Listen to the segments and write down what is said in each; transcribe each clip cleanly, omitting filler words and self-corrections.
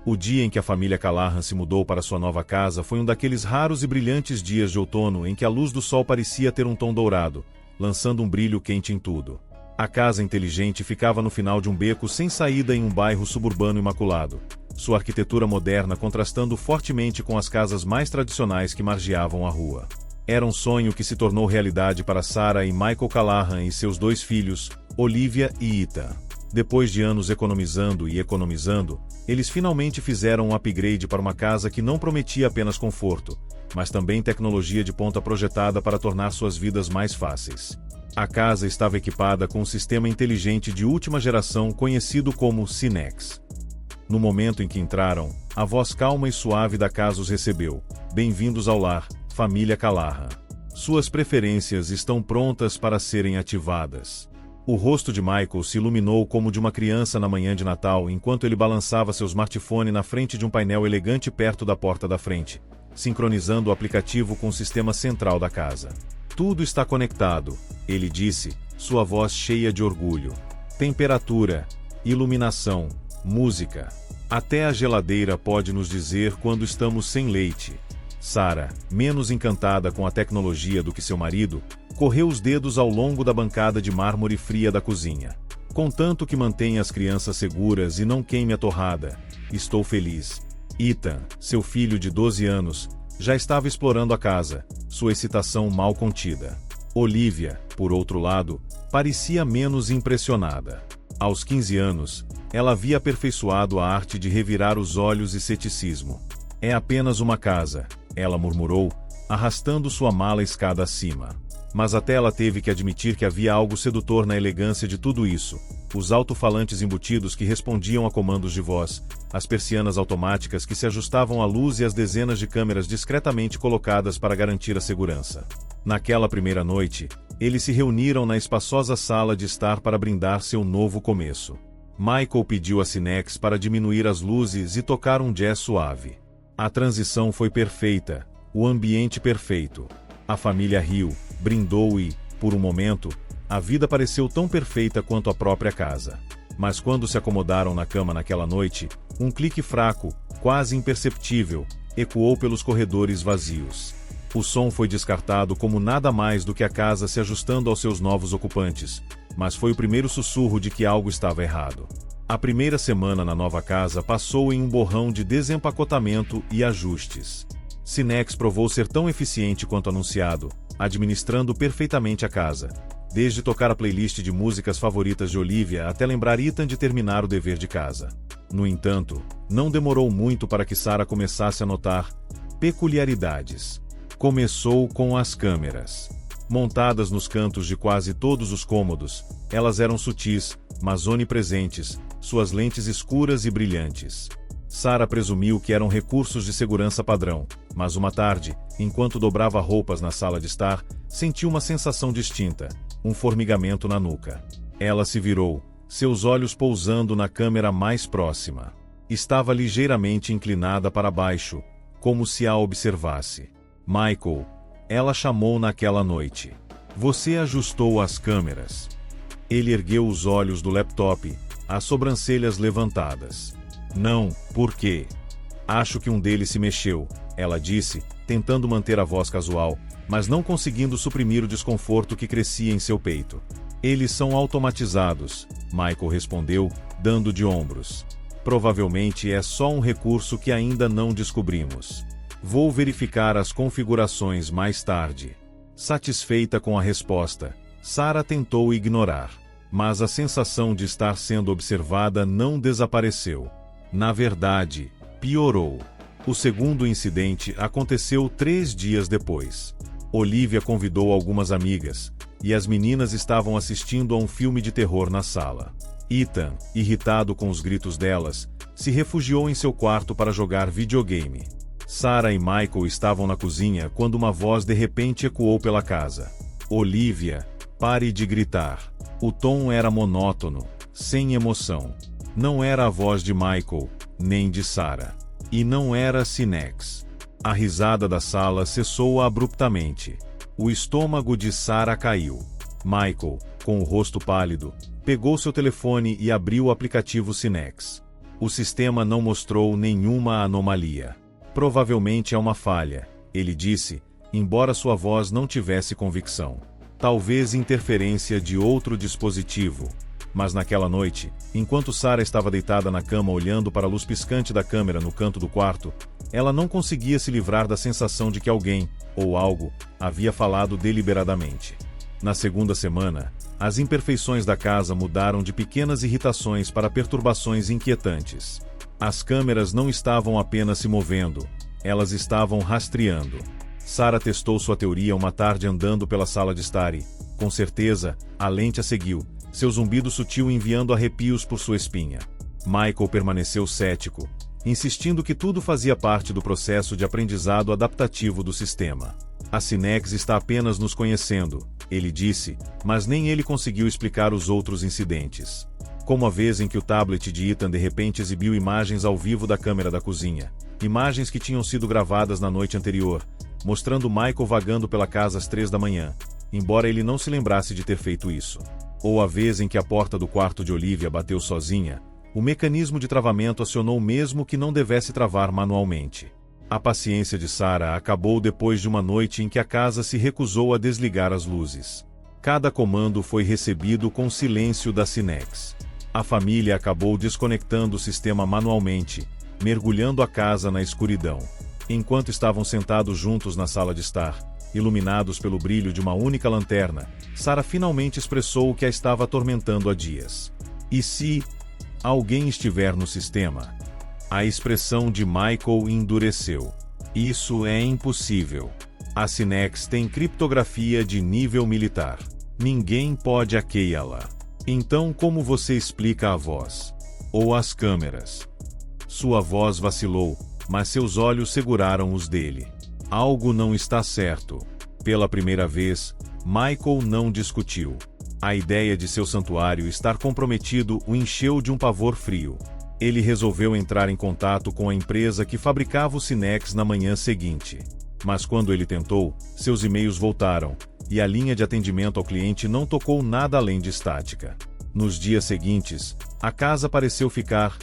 O dia em que a família Callahan se mudou para sua nova casa foi um daqueles raros e brilhantes dias de outono em que a luz do sol parecia ter um tom dourado, lançando um brilho quente em tudo. A casa inteligente ficava no final de um beco sem saída em um bairro suburbano imaculado, sua arquitetura moderna contrastando fortemente com as casas mais tradicionais que margeavam a rua. Era um sonho que se tornou realidade para Sarah e Michael Callahan e seus 2 filhos, Olivia e Ethan. Depois de anos economizando e economizando, eles finalmente fizeram um upgrade para uma casa que não prometia apenas conforto, mas também tecnologia de ponta projetada para tornar suas vidas mais fáceis. A casa estava equipada com um sistema inteligente de última geração conhecido como Synex. No momento em que entraram, a voz calma e suave da casa os recebeu. Bem-vindos ao lar, família Callahan. Suas preferências estão prontas para serem ativadas. O rosto de Michael se iluminou como de uma criança na manhã de Natal enquanto ele balançava seu smartphone na frente de um painel elegante perto da porta da frente, sincronizando o aplicativo com o sistema central da casa. Tudo está conectado, ele disse, sua voz cheia de orgulho. Temperatura, iluminação, música. Até a geladeira pode nos dizer quando estamos sem leite. Sarah, menos encantada com a tecnologia do que seu marido, correu os dedos ao longo da bancada de mármore fria da cozinha. Contanto que mantenha as crianças seguras e não queime a torrada, estou feliz. Ethan, seu filho de 12 anos, já estava explorando a casa, sua excitação mal contida. Olivia, por outro lado, parecia menos impressionada. Aos 15 anos, ela havia aperfeiçoado a arte de revirar os olhos e ceticismo. É apenas uma casa, ela murmurou, arrastando sua mala escada acima. Mas até ela teve que admitir que havia algo sedutor na elegância de tudo isso. Os alto-falantes embutidos que respondiam a comandos de voz, as persianas automáticas que se ajustavam à luz e as dezenas de câmeras discretamente colocadas para garantir a segurança. Naquela primeira noite, eles se reuniram na espaçosa sala de estar para brindar seu novo começo. Michael pediu a Synex para diminuir as luzes e tocar um jazz suave. A transição foi perfeita, o ambiente perfeito. A família riu, brindou e, por um momento, a vida pareceu tão perfeita quanto a própria casa. Mas quando se acomodaram na cama naquela noite, um clique fraco, quase imperceptível, ecoou pelos corredores vazios. O som foi descartado como nada mais do que a casa se ajustando aos seus novos ocupantes, mas foi o primeiro sussurro de que algo estava errado. A primeira semana na nova casa passou em um borrão de desempacotamento e ajustes. Synex provou ser tão eficiente quanto anunciado, administrando perfeitamente a casa, desde tocar a playlist de músicas favoritas de Olivia até lembrar Ethan de terminar o dever de casa. No entanto, não demorou muito para que Sarah começasse a notar peculiaridades. Começou com as câmeras. Montadas nos cantos de quase todos os cômodos, elas eram sutis, mas onipresentes, suas lentes escuras e brilhantes. Sarah presumiu que eram recursos de segurança padrão, mas uma tarde, enquanto dobrava roupas na sala de estar, sentiu uma sensação distinta, um formigamento na nuca. Ela se virou, seus olhos pousando na câmera mais próxima. Estava ligeiramente inclinada para baixo, como se a observasse. Michael, ela chamou naquela noite. Você ajustou as câmeras. Ele ergueu os olhos do laptop, as sobrancelhas levantadas. Não, por quê? Acho que um deles se mexeu, ela disse, tentando manter a voz casual, mas não conseguindo suprimir o desconforto que crescia em seu peito. Eles são automatizados, Michael respondeu, dando de ombros. Provavelmente é só um recurso que ainda não descobrimos. Vou verificar as configurações mais tarde. Satisfeita com a resposta, Sarah tentou ignorar, mas a sensação de estar sendo observada não desapareceu. Na verdade, piorou. O segundo incidente aconteceu 3 dias depois. Olivia convidou algumas amigas, e as meninas estavam assistindo a um filme de terror na sala. Ethan, irritado com os gritos delas, se refugiou em seu quarto para jogar videogame. Sarah e Michael estavam na cozinha quando uma voz de repente ecoou pela casa. Olivia, pare de gritar. O tom era monótono, sem emoção. Não era a voz de Michael, nem de Sarah. E não era Synex. A risada da sala cessou abruptamente. O estômago de Sarah caiu. Michael, com o rosto pálido, pegou seu telefone e abriu o aplicativo Synex. O sistema não mostrou nenhuma anomalia. Provavelmente é uma falha, ele disse, embora sua voz não tivesse convicção. Talvez interferência de outro dispositivo. Mas naquela noite, enquanto Sarah estava deitada na cama olhando para a luz piscante da câmera no canto do quarto, ela não conseguia se livrar da sensação de que alguém, ou algo, havia falado deliberadamente. Na segunda semana, as imperfeições da casa mudaram de pequenas irritações para perturbações inquietantes. As câmeras não estavam apenas se movendo, elas estavam rastreando. Sarah testou sua teoria uma tarde andando pela sala de estar e, com certeza, a lente a seguiu, seu zumbido sutil enviando arrepios por sua espinha. Michael permaneceu cético, insistindo que tudo fazia parte do processo de aprendizado adaptativo do sistema. A Sinex está apenas nos conhecendo, ele disse, mas nem ele conseguiu explicar os outros incidentes. Como a vez em que o tablet de Ethan de repente exibiu imagens ao vivo da câmera da cozinha, imagens que tinham sido gravadas na noite anterior, mostrando Michael vagando pela casa às 3 da manhã, embora ele não se lembrasse de ter feito isso. Ou a vez em que a porta do quarto de Olivia bateu sozinha, o mecanismo de travamento acionou mesmo que não devesse travar manualmente. A paciência de Sarah acabou depois de uma noite em que a casa se recusou a desligar as luzes. Cada comando foi recebido com silêncio da Sinex. A família acabou desconectando o sistema manualmente, mergulhando a casa na escuridão. Enquanto estavam sentados juntos na sala de estar, iluminados pelo brilho de uma única lanterna, Sarah finalmente expressou o que a estava atormentando há dias. E se alguém estiver no sistema? A expressão de Michael endureceu. Isso é impossível. A Sinex tem criptografia de nível militar. Ninguém pode hackeá-la. Então como você explica a voz? Ou as câmeras? Sua voz vacilou, mas seus olhos seguraram os dele. Algo não está certo. Pela primeira vez, Michael não discutiu. A ideia de seu santuário estar comprometido o encheu de um pavor frio. Ele resolveu entrar em contato com a empresa que fabricava o Sinex na manhã seguinte. Mas quando ele tentou, seus e-mails voltaram, e a linha de atendimento ao cliente não tocou nada além de estática. Nos dias seguintes, a casa pareceu ficar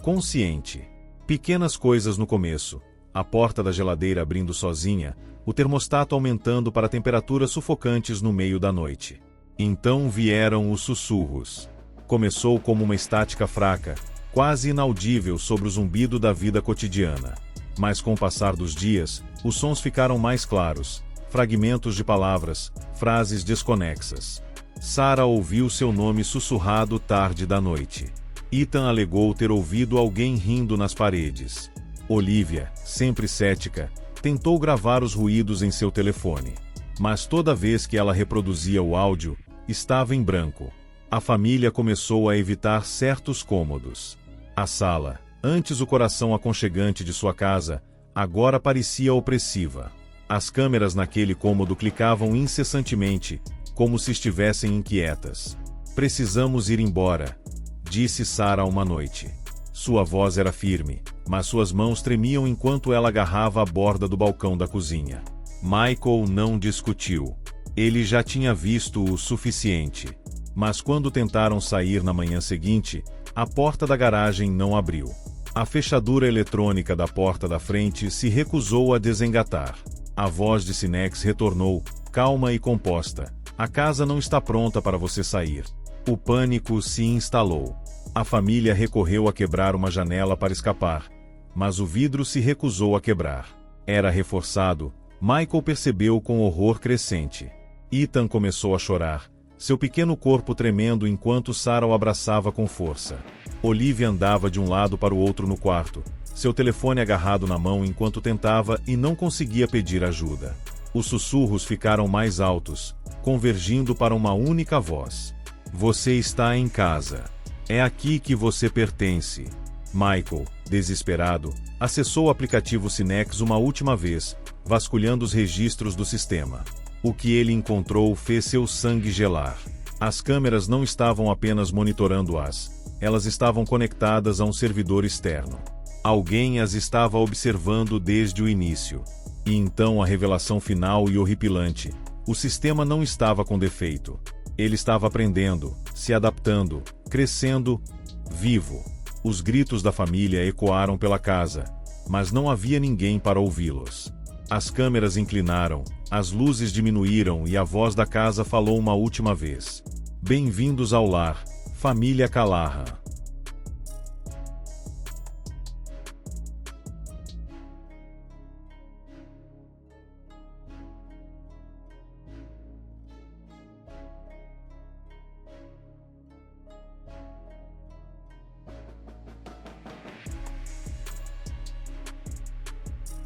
consciente. Pequenas coisas no começo. A porta da geladeira abrindo sozinha, o termostato aumentando para temperaturas sufocantes no meio da noite. Então vieram os sussurros. Começou como uma estática fraca, quase inaudível sobre o zumbido da vida cotidiana. Mas com o passar dos dias, os sons ficaram mais claros, fragmentos de palavras, frases desconexas. Sarah ouviu seu nome sussurrado tarde da noite. Ethan alegou ter ouvido alguém rindo nas paredes. Olivia, sempre cética, tentou gravar os ruídos em seu telefone. Mas toda vez que ela reproduzia o áudio, estava em branco. A família começou a evitar certos cômodos. A sala, antes o coração aconchegante de sua casa, agora parecia opressiva. As câmeras naquele cômodo clicavam incessantemente, como se estivessem inquietas. Precisamos ir embora, disse Sarah uma noite. Sua voz era firme, mas suas mãos tremiam enquanto ela agarrava a borda do balcão da cozinha. Michael não discutiu. Ele já tinha visto o suficiente. Mas quando tentaram sair na manhã seguinte, a porta da garagem não abriu. A fechadura eletrônica da porta da frente se recusou a desengatar. A voz de Sinex retornou, calma e composta. A casa não está pronta para você sair. O pânico se instalou. A família recorreu a quebrar uma janela para escapar, mas o vidro se recusou a quebrar. Era reforçado. Michael percebeu com horror crescente. Ethan começou a chorar, seu pequeno corpo tremendo enquanto Sarah o abraçava com força. Olivia andava de um lado para o outro no quarto, seu telefone agarrado na mão enquanto tentava e não conseguia pedir ajuda. Os sussurros ficaram mais altos, convergindo para uma única voz. Você está em casa. É aqui que você pertence. Michael, desesperado, acessou o aplicativo Sinex uma última vez, vasculhando os registros do sistema. O que ele encontrou fez seu sangue gelar. As câmeras não estavam apenas monitorando-as, elas estavam conectadas a um servidor externo. Alguém as estava observando desde o início. E então a revelação final e horripilante. O sistema não estava com defeito. Ele estava aprendendo, se adaptando, crescendo, vivo. Os gritos da família ecoaram pela casa, mas não havia ninguém para ouvi-los. As câmeras inclinaram, as luzes diminuíram e a voz da casa falou uma última vez. Bem-vindos ao lar, família Calarra.